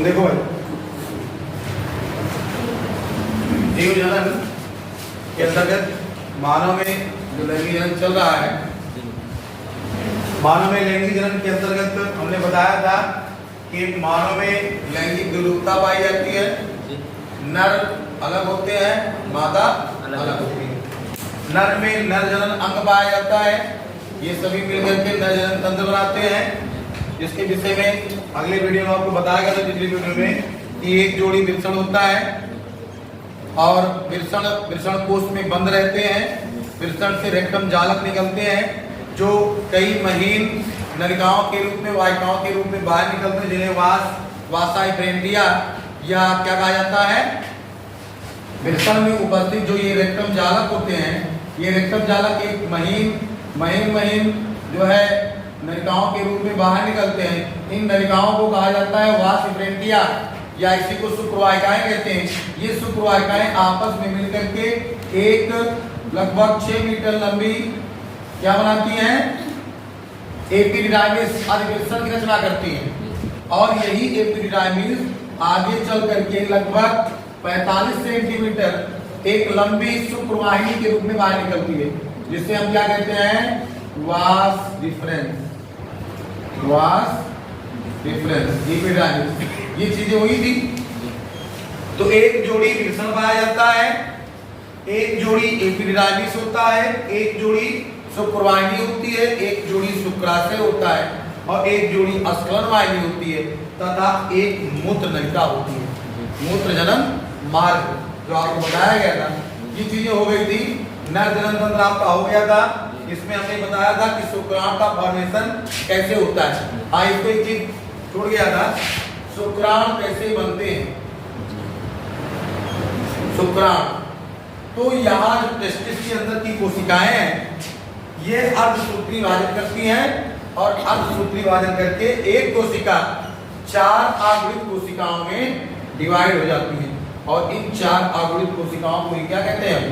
देखो भाई, जीव जनन के अंतर्गत मानव में जो लैंगिक जनन चल रहा है, मानव में लैंगिक जनन के अंतर्गत हमने बताया था कि मानव में लैंगिक विरूपता पाई जाती है, नर अलग होते हैं, मादा अलग होती है। नर में नर जनन अंग पाया जाता है, ये सभी मिलकर के नर जनन तंत्र बनाते हैं, जिसके विषय में अगले वीडियो में आपको बताया गया था, पिछली वीडियो में, कि एक जोड़ी वृषण होता है और वृषण कोष में बंद रहते हैं। वृषण से रेक्टम जालक निकलते हैं जो कई महीन नलिकाओं के रूप में, वाहिकाओं के रूप में बाहर निकलते हैं, जिन्हें वासा इफ्रेंडिया या क्या कहा जाता है, वृषण में उपस्थित जो ये रेक्टम जालक होते हैं, ये रेक्टम जालक एक महीन जो है नलिकाओं के रूप में बाहर निकलते हैं। इन नलिकाओं को कहा जाता है वास इफ्रेंडिया या इसी को शुक्रवाहिकाएं कहते हैं। ये शुक्रवाहिकाएं आपस में मिलकर के एक लगभग 6 मीटर लंबी क्या बनाती हैं, एपिडिडाइमिस आदि वृषण की रचना करती हैं। और यही एपिडिडाइमिस आगे चल करके लगभग 45 सेंटीमीटर एक लंबी शुक्रवाहिनी के रूप में बाहर निकलती है, जिसे हम क्या कहते हैं, वास डिफरेंस। एपिडिडाइमिस, ये चीजें हुई थी। तो एक जोड़ी वृषण पाया जाता है, एक जोड़ी एपिडिडाइमिस होता है, एक जोड़ी शुक्रवाहिनी होती है, एक जोड़ी शुक्राशय होता है और एक जोड़ी स्खलन वाहिनी होती है तथा एक मूत्र नलिका होती है, मूत्र जनन मार्ग, जो आपको बताया गया था। ये चीजें हो गई थी। नर जनन तंत्र आपका हो गया था। इसमें हमने बताया था कि शुक्राणु का फॉर्मेशन कैसे होता है। आज इसको एक चीज छूट गया था, शुक्राणु कैसे बनते हैं। शुक्राणु तो यहाँ जो टेस्टिस के अंदर की कोशिकाएं हैं, ये अर्धसूत्री विभाजन करती हैं और अर्धसूत्री विभाजन करके एक कोशिका 4 आगुणित कोशिकाओं में डिवाइड हो जाती है। और इन 4 आगुणित कोशिकाओं को क्या कहते हैं,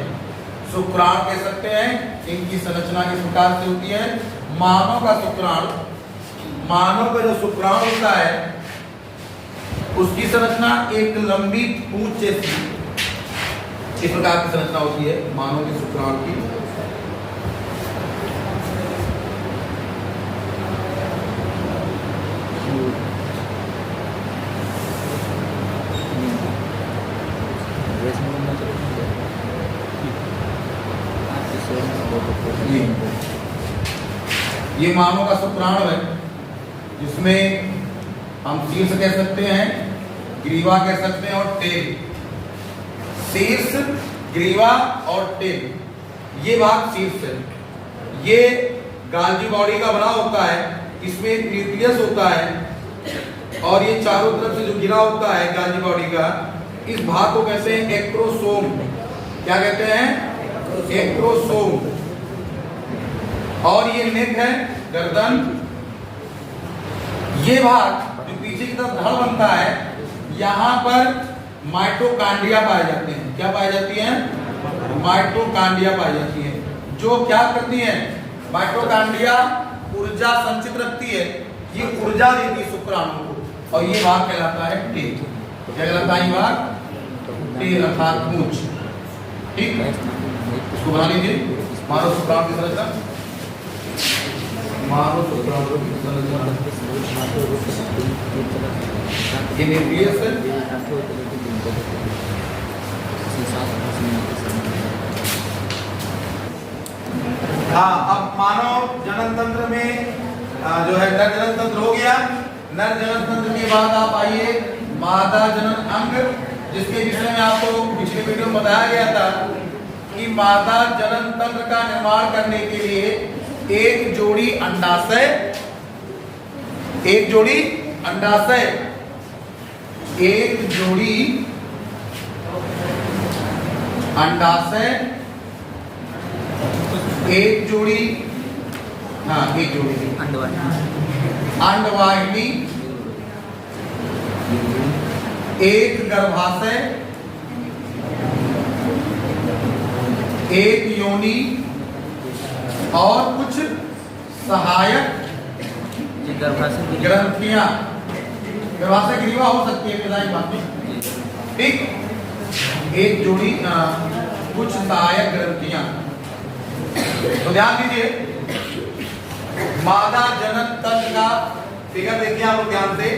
शुक्राणु कह सकते हैं। इनकी संरचना इस प्रकार से होती है। मानव का शुक्राणु, मानव का जो शुक्राणु होता है उसकी संरचना एक लंबी पूंछ जैसी इस प्रकार की संरचना होती है मानव के शुक्राणु की। ये मानव का शुक्राणु है, जिसमें हम शीर्ष कह सकते हैं, ग्रीवा कह सकते हैं और टेल। शीर्ष, ग्रीवा और टेल, ये भाग शीर्ष है। ये गाल्जी बॉडी का बना होता है, इसमें न्यूक्लियस होता है और ये चारों तरफ से जो घिरा होता है गाल्जी बॉडी का, इस भाग को कहते हैं एक्रोसोम। क्या कहते हैं, एक्रोसोम। और ये नेक है, गर्दन। ये भाग जो पीछे की तरफ धड़ बनता है, यहाँ पर माइटोकांड्रिया पाए जाते हैं। क्या पाई जाती हैं, माइटोकांड्रिया पाई जाती है, जो क्या करती है, माइटोकांड्रिया ऊर्जा संचित रखती है। ये ऊर्जा देती है शुक्राणु को। और ये भाग कहलाता है टेल। क्या कहलाता है ये भाग, टेल अर्थात पूंछ। ठीक है, इसको बना लीजिए। मानव शुक्राणु की संरचना, मानव शुक्राणु की संरचना, ये न्यूक्लियस है। हाँ, अब मानव जनन तंत्र में जो है नर जनन तंत्र हो गया। नर जनन तंत्र के बाद आप आइए मादा जनन अंग, जिसके विषय में आपको पिछले वीडियो में बताया गया था कि मादा जनन तंत्र का निर्माण करने के लिए एक जोड़ी अंडाशय, एक जोड़ी अंडाशय, एक जोड़ी अंडाशय, एक जोड़ी, हाँ एक जोड़ी अंडवाहिनी, एक गर्भाशय, एक योनि और कुछ सहायक ग्रंथियां, गर्भाशय ग्रीवा हो सकती है विदाई बात, ठीक। एक जोड़ी कुछ सहायक ग्रंथियां, तो ध्यान दीजिए मादा जनक तंत्र का फिगर देखिए आप लोग ध्यान से।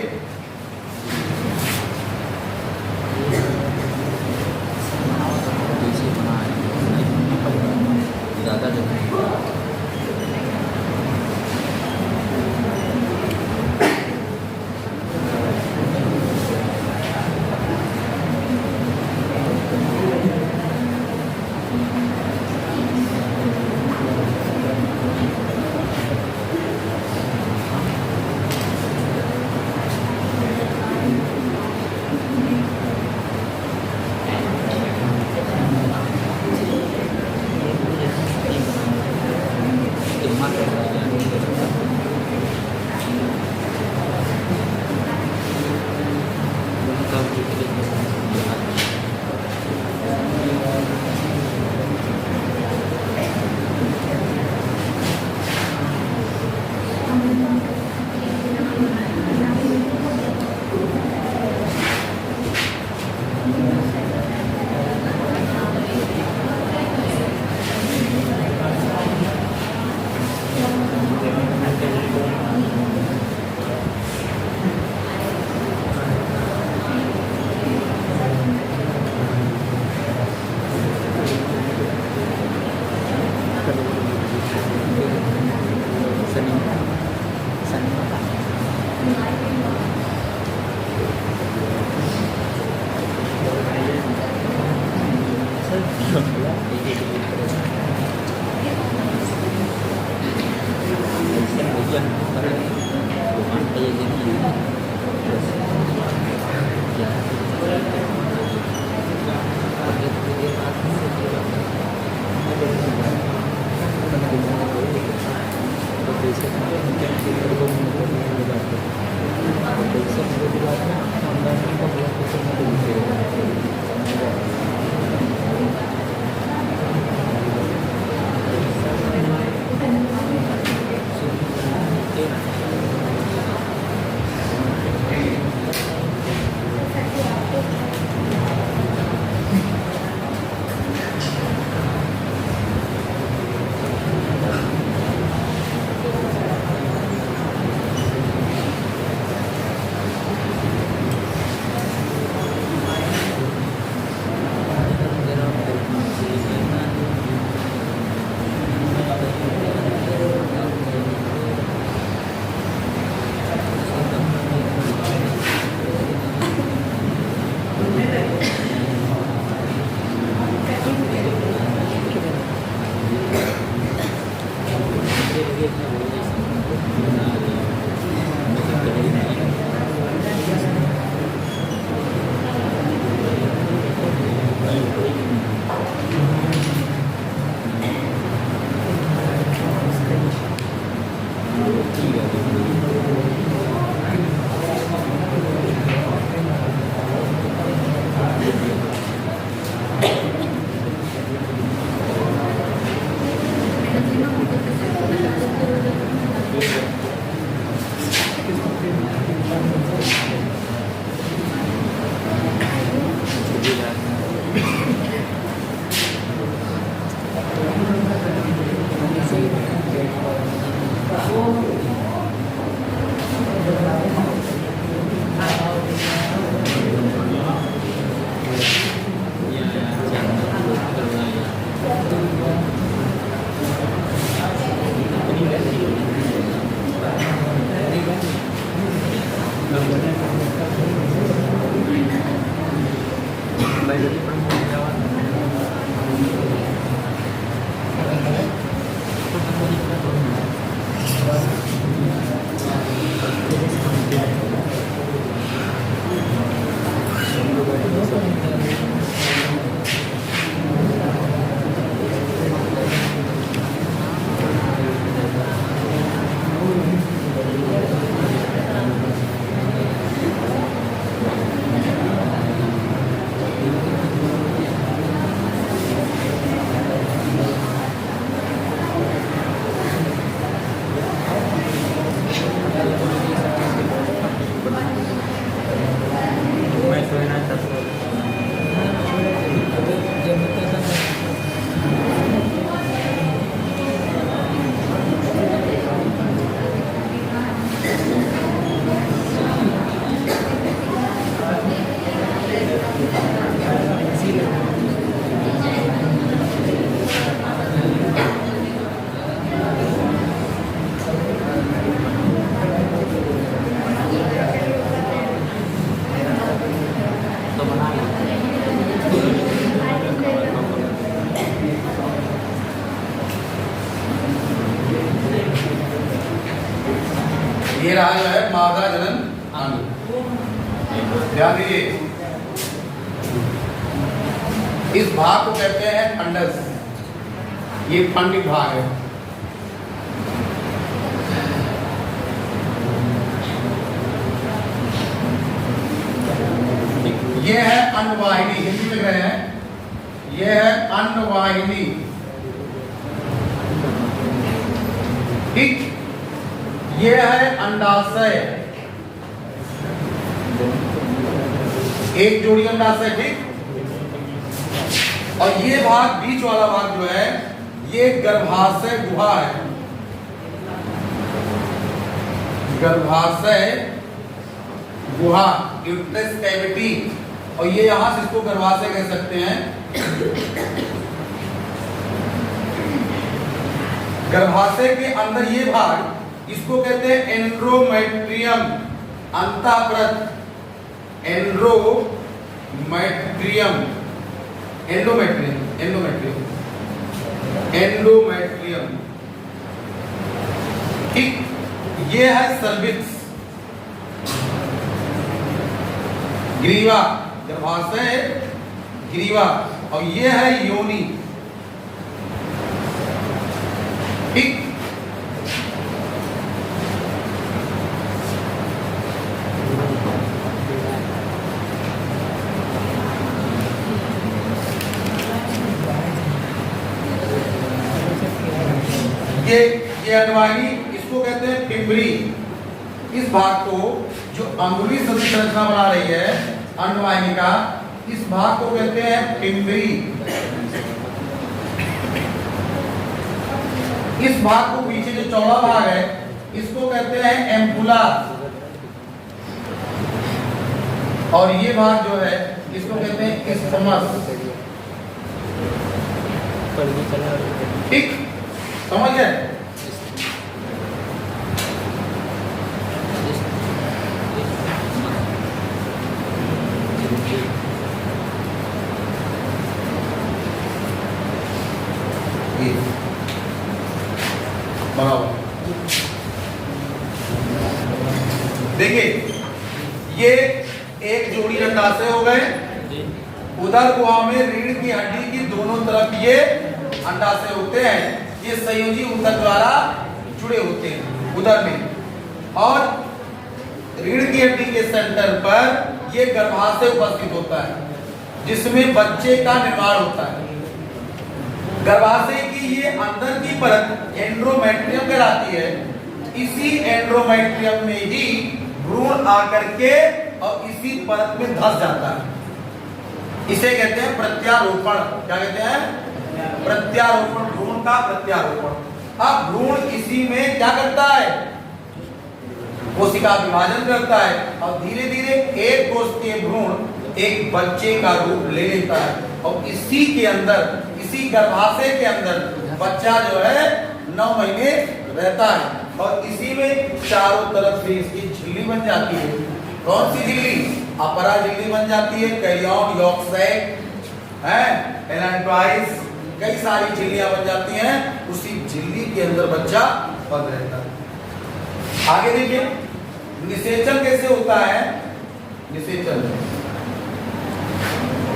अंग। ध्यान दीजिए, इस भाग को कहते हैं फंडस। ये फंडिक भाग है। ये है अन्नवाहिनी, हिंदी लिख रहे हैं, ये है अन्नवाहिनी। ठीक, ये है अंडाशय, एक जोड़ी अंडाशय। ठीक, और ये भाग, बीच वाला भाग जो है, ये गर्भाशय गुहा है। गर्भाशय गुहा, यूट्रस कैविटी, और ये यहां से इसको गर्भाशय कह सकते हैं। गर्भाशय के अंदर ये भाग, इसको कहते हैं एंड्रोमेट्रियम, अंतःपरत। Endometrium, endometrium, endometrium, endometrium. ठीक, ये है सर्विक्स, ग्रीवा, गर्भाशय ग्रीवा, और ये है योनि। ठीक, ये अन्नवाहिनी, इसको कहते हैं पिंबरी। इस भाग को, जो अंगुली संरचना बना रही है अन्नवाहिनी का, इस भाग को कहते हैं पिंबरी। इस भाग को, पीछे जो चौड़ा भाग है, इसको कहते हैं एम्पुला। और ये भाग जो है, इसको कहते हैं इस्थमस। ठीक, समझ गए? देखिए, ये एक जोड़ी अंडाशय हो गए। उधर गुहा में रीढ़ की हड्डी की दोनों तरफ ये अंडाशय होते हैं। ये संयोजी ऊतक द्वारा जुड़े होते हैं उधर में। और रीढ़ की हड्डी के सेंटर पर ये गर्भाशय उपस्थित होता है, जिसमें बच्चे का निर्माण होता है। गर्भाशय की ये अंदर की परत एंड्रोमेट्रियम कहलाती है। इसी एंड्रोमेट्रियम में ही भ्रूण आकर के और इसी परत में धंस जाता है। इसे कहते हैं प्रत्यारोपण। क्या कहते हैं? प्रत्यारोपण, भ्रूण का प्रत्यारोपण। अब भ्रूण इसी में क्या करता है? कोशिका विभाजन करता है और धीरे धीरे एक कोशिकीय भ्रूण एक बच्चे का रूप ले लेता है। और इसी के अंदर, इसी गर्भाशय के अंदर बच्चा जो है 9 महीने रहता है। और इसी में चारों तरफ से इसकी झिल्ली बन जाती है। कौन सी झिल्ली? अपरा झिल्ली बन जाती है, कैरियन, यॉर्क सैक है, एलेंट्राइस, कई सारी झिल्लियां बन जाती हैं। उसी झिल्ली के अंदर बच्चा बंद रहता है। आगे देखिए, निषेचन कैसे होता है? निषेचन,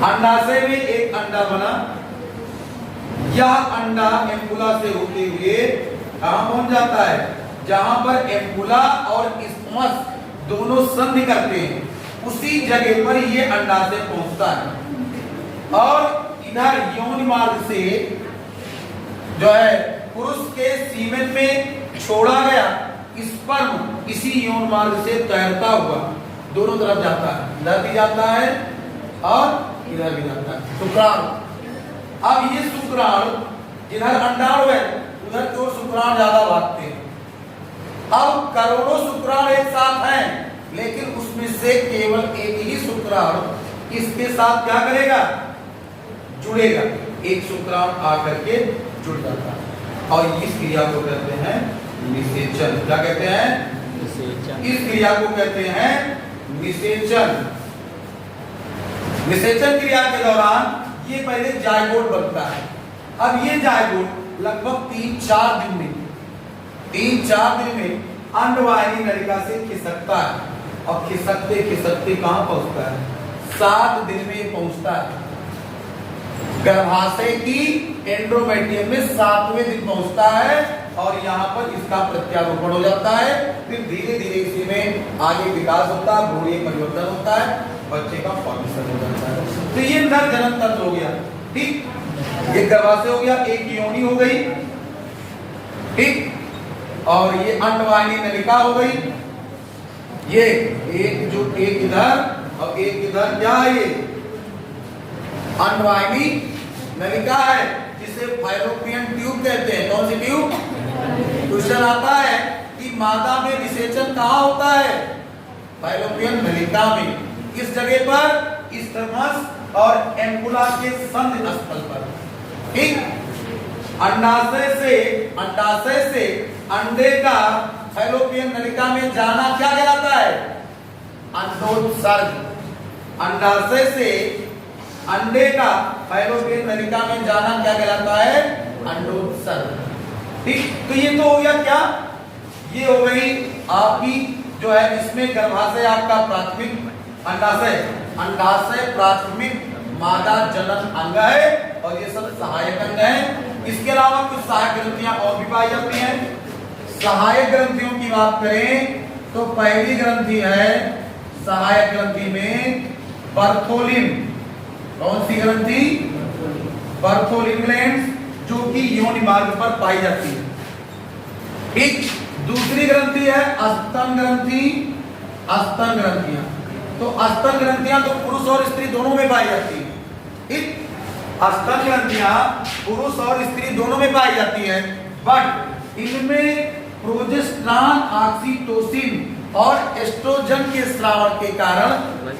अंडाशय में एक अंडा बना, यह अंडा एम्पुला से होते हुए कहां पहुंच जाता है? जहां पर एम्पुला और इस्थमस दोनों संधि करते हैं, उसी जगह पर ये अंडाशय पहुंचता है। और इधर योनि मार्ग से जो है पुरुष के सीमेन में छोड़ा गया स्पर्म इसी यौन मार्ग से तैरता हुआ दोनों तरफ जाता है। इधर भी जाता है और इधर भी जाता है। शुक्राणु, अब ये शुक्राणु जिधर अंडाणु है उधर तो शुक्राणु ज्यादा भागते हैं। अब करोड़ों शुक्राणु एक साथ हैं, लेकिन उसमें से केवल एक ही शुक्राणु इसके साथ क्या करेगा? जुड़ेगा। एक शुक्राणु आकर के जुड़ जाता है और इस क्रिया को कहते हैं निषेचन। क्या कहते हैं? निषेचन। इस क्रिया को कहते हैं निषेचन। निषेचन क्रिया के दौरान ये पहले जायगोट बनता है। अब ये जायगोट लगभग 3-4 दिन में अंडवाहिनी नलिका से खिसकता है। और खिसकते खिसकते कहां पहुंचता है? 7 दिन में पहुंचता है। गर्भाशय की एंडोमेट्रियम में 7वें दिन पहुंचता है और यहाँ पर इसका प्रत्यारोपण हो जाता है। फिर धीरे धीरे इसी में आगे विकास होता है, भ्रूणीय परिवर्तन होता है, बच्चे का फॉर्मेशन हो जाता है। तो ये नर जनन तंत्र हो गया, ठीक। ये गर्भाशय हो गया, एक योनि हो गई, ठीक। और ये अंडवाहिनी नलिका हो गई। ये एक इधर और एक इधर, क्या है ये? अंडवाहिनी नलिका है, जिसे फाइलोपियन ट्यूब कहते हैं। कौन सी ट्यूब? क्वेश्चन आता है कि मादा में निषेचन कहाँ होता है? फाइलोपियन नलिका में। किस जगह पर? इस्थमस और एम्पुला के संधि स्थल पर, ठीक। अंडाशय से अंडे का फाइलोपियन नलिका में जाना क्या कहलाता है? अंडोत्सर्ग। अंडाशय से अंडे का फाइलोपियन नलिका में जाना क्या कहलाता है? अंडोत्सर्ग, ठीक। तो ये तो हो गया क्या? ये हो गई आपकी जो है, इसमें गर्भाशय आपका प्राथमिक, अंडाशय प्राथमिक मादा जनन अंग है और ये सब सहायक अंग है। इसके अलावा कुछ सहायक ग्रंथियां और भी पाई जाती हैं। सहायक ग्रंथियों की बात करें तो पहली ग्रंथि है सहायक ग्रंथि में बर्थोलिन। कौन सी ग्रंथि? बर्थोलिन ग्लैंड, जो कि योनि मार्ग पर पाई जाती है, ठीक। दूसरी ग्रंथि है अस्तन ग्रंथि। अस्तन ग्रंथियां, तो अस्तन ग्रंथियां तो पुरुष और स्त्री दोनों में पाई जाती है, ठीक। अस्तन ग्रंथियां पुरुष और स्त्री दोनों में पाई जाती है, बट इनमें प्रोजेस्टेरॉन, ऑक्सीटोसिन और एस्ट्रोजन के स्रावन के कारण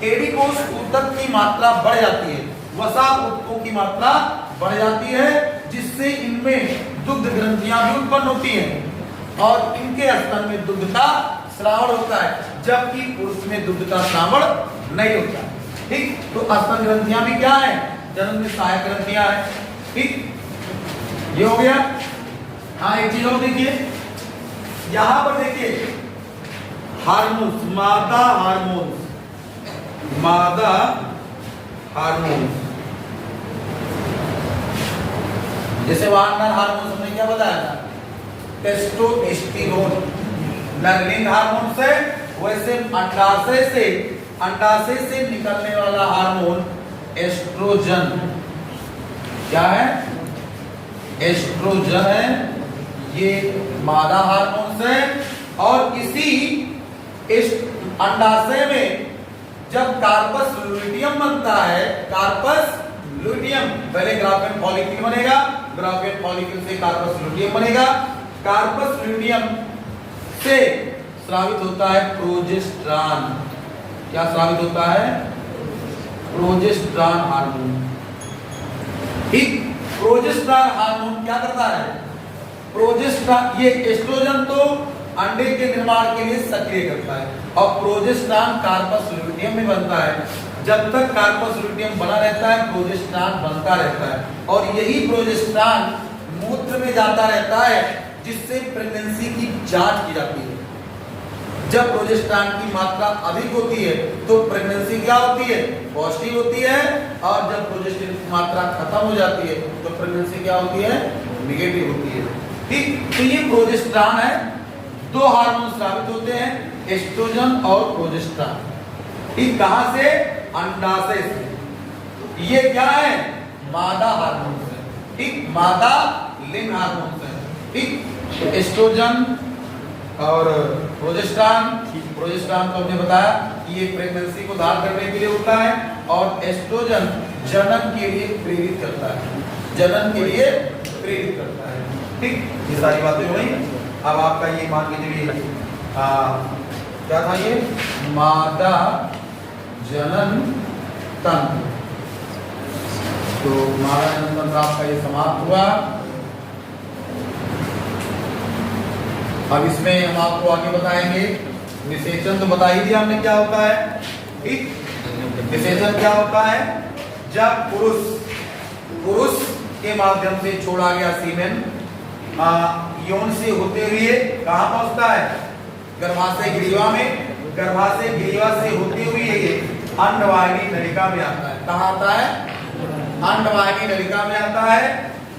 एडिपोस ऊतक की मात्रा बढ़ जाती है, वसा ऊतकों की मात्रा बढ़ जाती है, जिससे इनमें दुग्ध ग्रंथियां भी उत्पन्न होती हैं और इनके स्तन में दुग्ध का स्रावन होता है, जबकि पुरुष में दुग्ध का स्रावन नहीं होता, ठीक। तो स्तन ग्रंथियां भी क्या है? जनन में सहायक ग्रंथियां हैं, ठीक। ये हो गया। हाँ, एक चीज और देखिए, यहां पर देखिए हार्मोन्स, मादा हार्मोन्स, मादा हार्मोन्स, जैसे वहां नर हार्मोन्स हमने क्या बताया था? टेस्टोस्टेरोन नरलिंग हार्मोन से, वैसे अंडाशय से निकलने वाला हार्मोन एस्ट्रोजन, क्या है? एस्ट्रोजन है, ये मादा हार्मोन है। और इसी अंडाशय में जब कार्पस लुटियम बनता है, कार्पस लुटियम, पहले ग्राफेन फॉलिकल बनेगा, ग्राफेन फॉलिकल से कार्पस लुटियम बनेगा, कार्पस लुटियम से स्रावित होता है प्रोजेस्टेरॉन। क्या स्रावित होता है? प्रोजेस्टेरॉन हार्मोन, ठीक। प्रोजेस्टेरॉन हार्मोन क्या करता है? प्रोजेस्टेरॉन, ये एस्ट्रोजन तो अंडे के निर्माण के लिए सक्रिय करता है और प्रोजेस्टेरॉन कार्पस लुटियम में बनता है। जब तक कार्पस लुटियम बना रहता है, प्रोजेस्टेरॉन बनता रहता है और यही प्रोजेस्टेरॉन मूत्र में जाता रहता है, जिससे प्रेगनेंसी की जांच की जाती है। जब प्रोजेस्टेरॉन की मात्रा अधिक होती है तो प्रेगनेंसी क्या होती है? पॉजिटिव होती है, और जब प्रोजेस्टेरॉन की मात्रा खत्म हो जाती है तो प्रेगनेंसी क्या होती है? नेगेटिव होती है, ठीक। तो ये प्रोजेस्टेरॉन है। दो हार्मोन स्रावित होते हैं, एस्ट्रोजन और प्रोजेस्टेरॉन, ठीक। कहां से? अंडाशय से। ये क्या है? मादा हार्मोन है, ठीक। मादा लिंग हार्मोन है, ठीक। एस्ट्रोजन और प्रोजेस्टेरॉन को हमने बताया कि ये प्रेगनेंसी को धारण करने के लिए होता है और एस्ट्रोजन जनन के लिए प्रेरित करता है, जनन के लिए प्रेरित करता है, ठीक। ये सारी बातें हो गई। अब आपका ये मान के चलिए क्या था? ये मादा जनन तंत्र। तो मादा जनन तंत्र आपका ये समाप्त हुआ। अब इसमें हम आपको आगे बताएंगे निषेचन। तो बता ही दिया हमने क्या होता है, ठीक। निषेचन क्या होता है? जब पुरुष के माध्यम से छोड़ा गया सीमेन यौन से होते हुए कहां पहुंचता है? गर्भाशय ग्रीवा में, गर्भाशय ग्रीवा से होते हुए ये अंडवाहिनी नलिका में आता है। कहाँ आता है? अंडवाहिनी नलिका में आता है।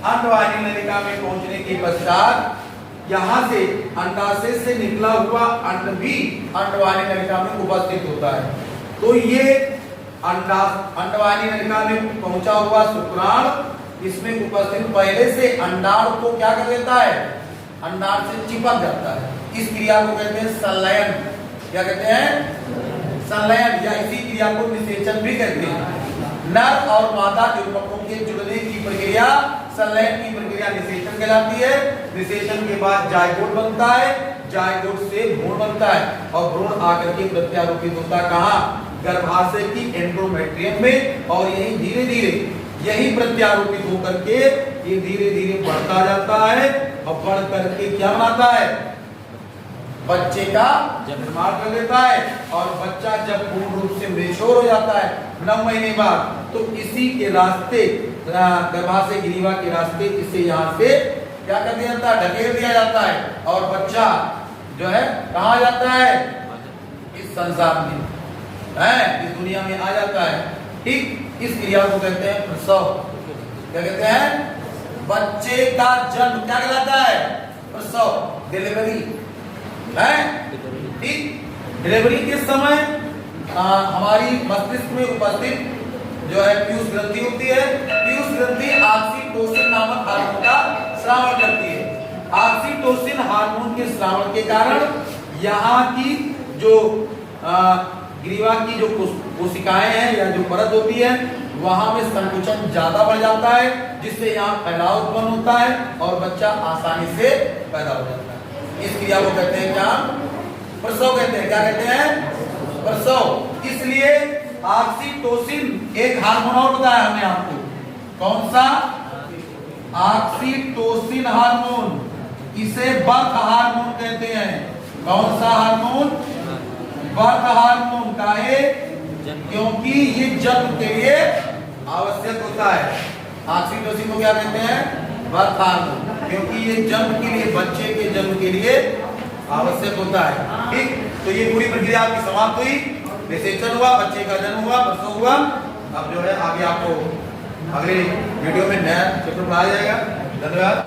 अंडवाहिनी नलिका में पहुंचने के पश्चात यहाँ से अंडाशय से निकला हुआ अंड भी अंडवाहिनी नलिका में उपस्थित होता है। तो ये अंडवाहिनी नलिका में पहुंचा हुआ शुक्राणु इसमें उपस्थित पहले से अंडाणु को क्या कर देता है? अंडाणु से चिपक जाता है। इस क्रिया को कहते हैं संलयन। क्या कहते हैं? संलयन, या इसी क्रिया को निषेचन भी कहते हैं। नर और मादा युग्मकों के जुड़ने की प्रक्रिया संलयन की प्रक्रिया निषेचन कहलाती है। निषेचन के बाद जायगोट बनता है, जायगोट से भ्रूण बनता है और भ्रूण आकर के प्रत्यारोपित होता है कहाँ? गर्भाशय की एंडोमेट्रियम में। और यही धीरे धीरे यही प्रत्यारोपित होकर के ये धीरे धीरे बढ़ता जाता है और बढ़ करके क्या बनाता है? बच्चे का निर्माण कर देता है। और बच्चा जब पूर्ण रूप से मैच्योर हो जाता है 9 महीने बाद, तो इसी के रास्ते गर्भाशय ग्रीवा के रास्ते इसे यहाँ से क्या कर दिया जाता है? ढकेल दिया जाता है और बच्चा जो है कहाँ जाता है? इस संसार में है, इस दुनिया में आ जाता है। ठीक, इस क्रिया को कहते हैं प्रसव। क्या कहते हैं? बच्चे का जन्म क्या कहलाता है? प्रसव, डिलीवरी है। ठीक, डिलीवरी के समय हमारी मस्तिष्क में उपस्थित जो है पीयूष ग्रंथि होती है। पीयूष ग्रंथि ऑक्सीटोसिन नामक हार्मोन का स्रावन करती है। ऑक्सीटोसिन हार्मोन के स्रावन के कारण यहाँ की जो ग्रीवा की जो कोशिकाएं हैं या जो परत होती है वहां में संकुचन ज्यादा बढ़ जाता है, जिससे यहाँ फैलाव उत्पन्न होता है और बच्चा आसानी से पैदा हो जाता है। इस क्रिया को कहते हैं क्या? प्रसव कहते हैं। क्या कहते हैं? प्रसव। इसलिए ऑक्सीटोसिन एक हार्मोन और बताया हमने आपको, कौन सा? Oxytocin hormone. इसे बर्थ हार्मोन कहते हैं। कौन सा हार्मोन? बर्थ हार्मोन का है, क्योंकि ये जन्म के लिए आवश्यक होता है। ऑक्सीटोसिन को क्या कहते हैं? बर्थ हार्मोन, क्योंकि ये जन्म के लिए, बच्चे के जन्म के लिए आवश्यक होता है। ठीक, तो ये पूरी प्रक्रिया आपकी समाप्त हुई। निषेचन हुआ, बच्चे का जन्म हुआ, प्रसव हुआ। अब जो है आगे आपको अगले वीडियो में नया चैप्टर पढ़ाया जाएगा। धन्यवाद।